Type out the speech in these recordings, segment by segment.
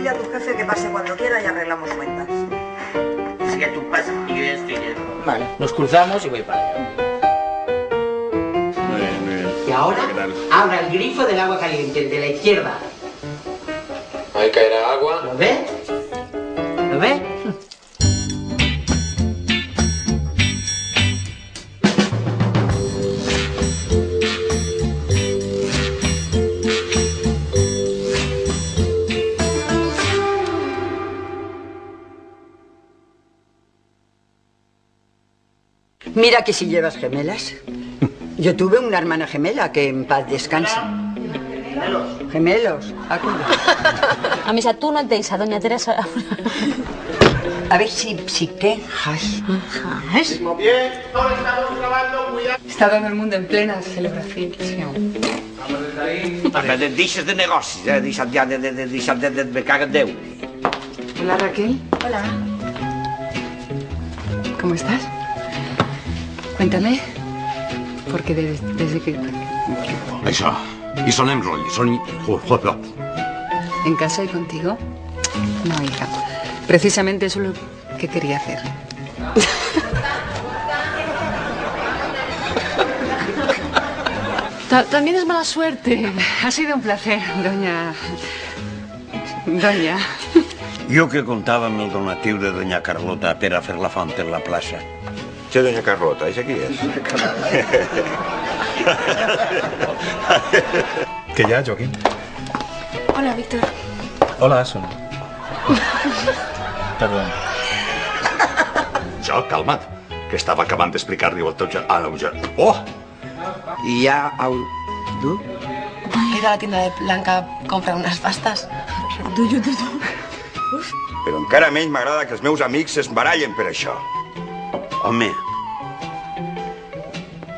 dile a tu jefe que pase cuando quiera y arreglamos cuentas. Así que tú pasas y yo ya estoy dentro. Vale, nos cruzamos y voy para allá. Muy bien, muy bien. Y ahora, ¿Qué tal? abra el grifo del agua caliente, el de la izquierda. Ahí caerá agua. ¿Lo ve? ¿Lo ve? Mira que si llevas gemelas. Yo tuve una hermana gemela que en paz descansa. Gemelos. A misa, tú no et deixa, doña Teresa. A ver si quejas. Bien, todos estamos grabando, cuidado. Está todo el mundo en plena celebración. Deixes de negocis, deixa't ja de me caga en Déu. Hola, Raquel. Hola. ¿Cómo estás? Cuéntame. Porque desde que... Això. I sonem roll. ¿En casa y contigo? No, hija. Precisamente eso es lo que quería hacer. También es mala suerte. Ha sido un placer, doña... Jo que comptava amb el donatiu de doña Carlota per a fer la font en la plaça. Che, doña Carlota, ¿esa qui és? ¿Qué ya, Joaquín? Hola, Víctor. Hola, Asun. Perdón. Jo, calma't, que estava acabant d'explicar-li el teu Oh! I ja... Tu? He ido a la tienda de Blanca a comprar unas pastas. Però encara menys m'agrada que els meus amics es barallen per això. Home,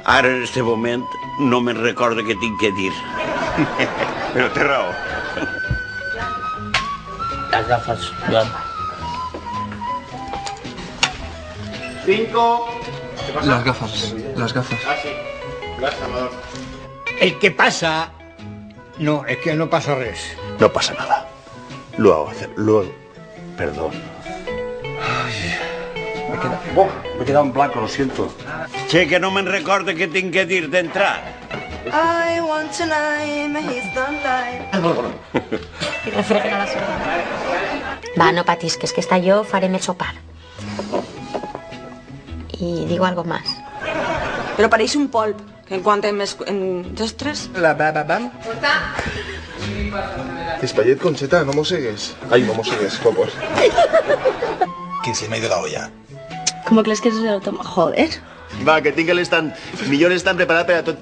ara en este moment no me'n recordo què tinc que dir. Però té raó. Las gafas, Joan. 5. Las gafas. Ah, sí. Gracias, Amador. El que pasa... No, es que no pasa res. No pasa nada. Luego. Perdón. Me he quedado en blanco, lo siento. Che, que no me'n recordo què tinc que dir d'entrar. I want tonight, my he's done light. Y refreguen a la sopa. Va, no patisques, que esta yo farem el sopar. Y digo algo más. Pero pareix un polp, que en quant en 2, 3... La bam. Despayet, Concheta, no mossegues. Ay, no mossegues, por Que se me ha ido la olla. ¿Cómo crees que eso se lo toma? Joder. Va, que tinc l'estant... Millor estan preparat per a tot...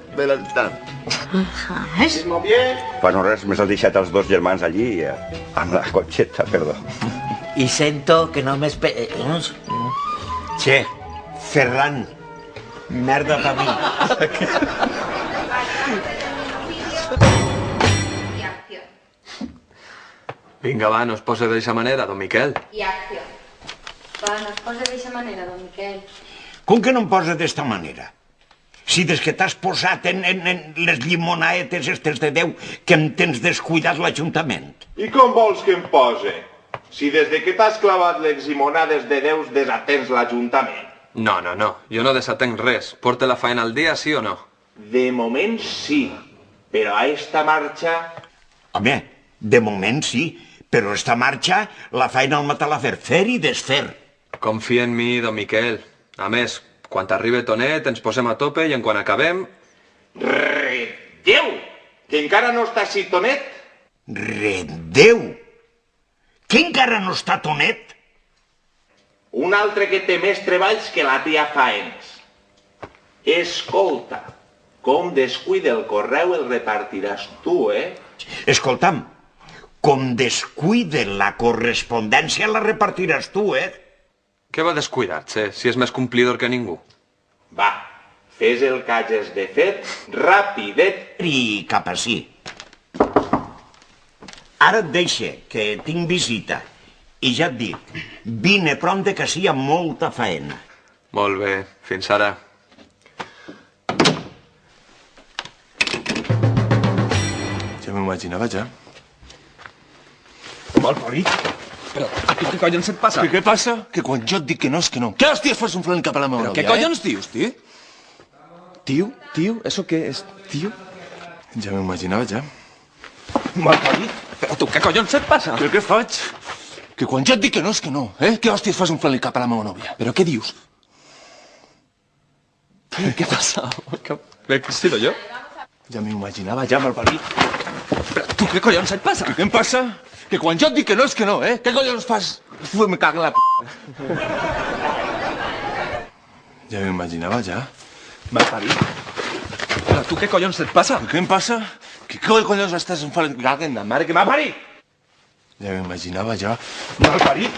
Bien. Per no res, m'has deixat els dos germans allí, amb la Conxeta, perdó. Y sento que no me Che, Ferran, merda per mi. Vinga, va, no es posa d'aquesta manera, don Miquel. Y acción. Va, no es posa de esa manera, don Miquel. Com que no em posa d'esta manera? Si des que t'has posat en les llimonaetes estes de Déu que em tens descuidat l'Ajuntament. I com vols que em pose? Si des de que t'has clavat les llimonades de Déus desatens l'Ajuntament. No, jo no desatenc res. Porta la faena al dia, sí o no? De moment sí, però a esta marxa... Home, de moment sí, però esta marxa la feina al matar la fer i desfer. Confia en mi, don Miquel. A més, quan arribi Tonet ens posem a tope i en quan acabem... Redéu! Que encara no està així Tonet? Redéu! Que encara no està Tonet? Un altre que té més treballs que la tia Faenes. Escolta, com descuida el correu el repartiràs tu, Escolta'm, com descuide la correspondència la repartiràs tu, Què va descuidar-se, si és més complidor que ningú? Va, fes el que hagis de fer, rapidet. I cap ací. Ara et deixe, que tinc visita. I ja et dic, vine prompte que sí amb molta faena. Molt bé, fins ara. Ja m'ho imaginava, ja. Malparit. Però a tu què collons et passa? Què passa? Que quan jo et dic que no és que no. Què hòsties fas un flanc cap a la meva Però nòvia, què collons dius, tio? Tio? Tio? ¿Eso qué es, tio? Ja m'ho imaginava, ja. Malparit. Però tu què collons et passa? Però què faig? Que quan jo et dic que no és que no, eh? Què hòsties fas un flanc cap a la meva nòvia? Però què dius? ¿Qué pasa? ¿Me he sido yo? Ja m'ho imaginava, ja, malparit. Però tu què collons et passa? Que què em passa? Que quan jo et dic que no és que no, eh? Què collons fas? Uf, me cago en la p***. Ja m'ho imaginava, ja. Malparit. Però tu què collons et passa? Què em passa? Que collons estàs enfadant? Caguen la mare que m'ha parit! Ja m'ho imaginava, ja. Malparit!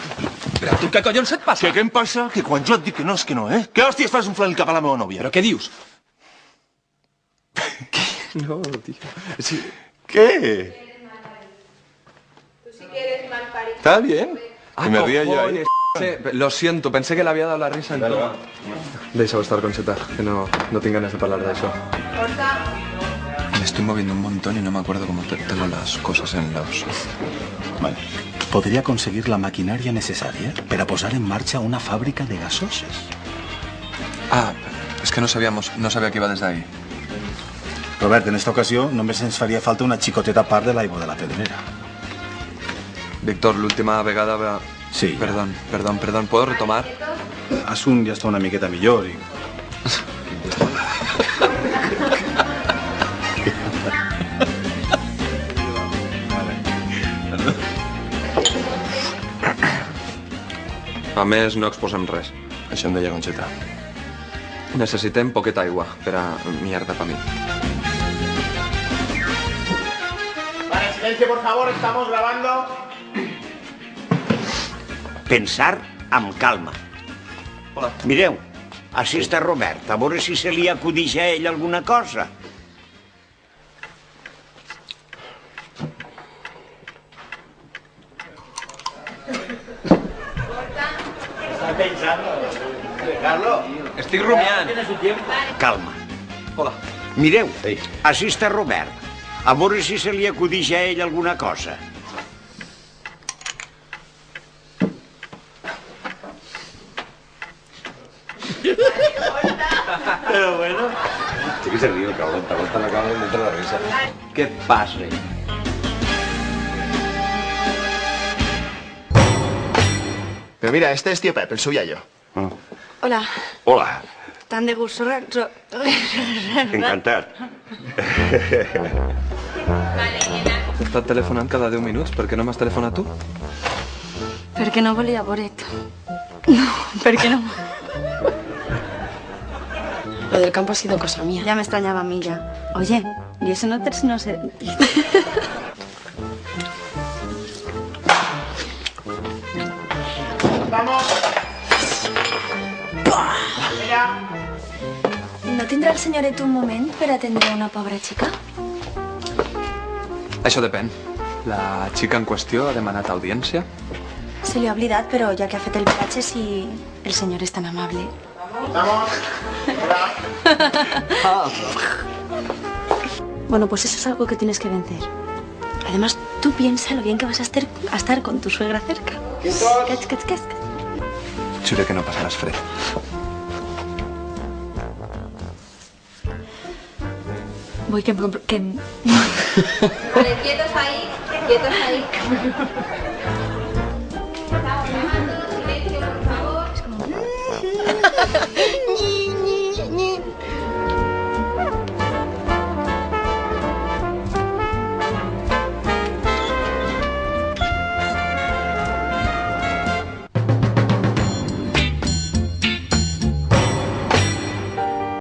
Però tu què collons et passa? Que què em passa? Que quan jo et dic que no és que no, eh? Què hòsties fas un flanc cap a la meva nòvia? Però què dius? No, tío. Sí. ¿Qué? Tú sí que eres mal parido. ¿Está bien? Que me ría yo ahí. Sí, lo siento, pensé que le había dado la risa en todo. Deixa-ho estar, Concheta, que no tengo ganas de hablar de eso. Me estoy moviendo un montón y no me acuerdo cómo tengo las cosas en los... Vale. Podría conseguir la maquinaria necesaria para posar en marcha una fábrica de gasoses. Ah, es que no sabía que iba desde ahí. Robert, en esta ocasión només ens faria falta una xicoteta part de l'aigua de la pedrera. Víctor, l'última vegada va... Sí. Perdón, ¿puedo retomar? Asun ja està una miqueta millor i... A més, no exposem res. Això em deia Conxeta. Necessitem poqueta aigua per a mierda per mi. Vale, silencio, por favor, estamos grabando. Pensar amb calma. Hola. Mireu, així està Robert, a veure si se li acudix a ell alguna cosa. Está pensando. Carlos. Estic rumiant. Calma. Hola. Mireu, així està Robert. A veure si se li acudix a ell alguna cosa. Pero bueno. Sí que se ríe el cabrón, te aguanta la cara y le entra la risa. ¿Qué pase? Pero mira, este es tío Pep, el suyo. Hola. Hola. Tan de gusto. Encantat. T'he estat telefonant cada 10 minuts. Per què no m'has telefonat tu? Perquè no volia Boreto. No, perquè no. Lo del campo ha sido cosa mía. Ya me extrañaba a mí ya. Oye, y eso no sé. Vamos. Mira. ¿No tindrà el senyoret un moment per atendre una pobra xica? Això depèn. La xica en qüestió ha demanat audiència. Se li ha oblidat, però ja que ha fet el viatge, si el senyor és tan amable. Vamos. Bueno, pues eso es algo que tienes que vencer. Además, tú piensa lo bien que vas a estar con tu suegra cerca. ¿Qué? Juré que no passaràs fred. Voy que... Vale, quietos ahí. Estamos grabando. Silencio, por favor.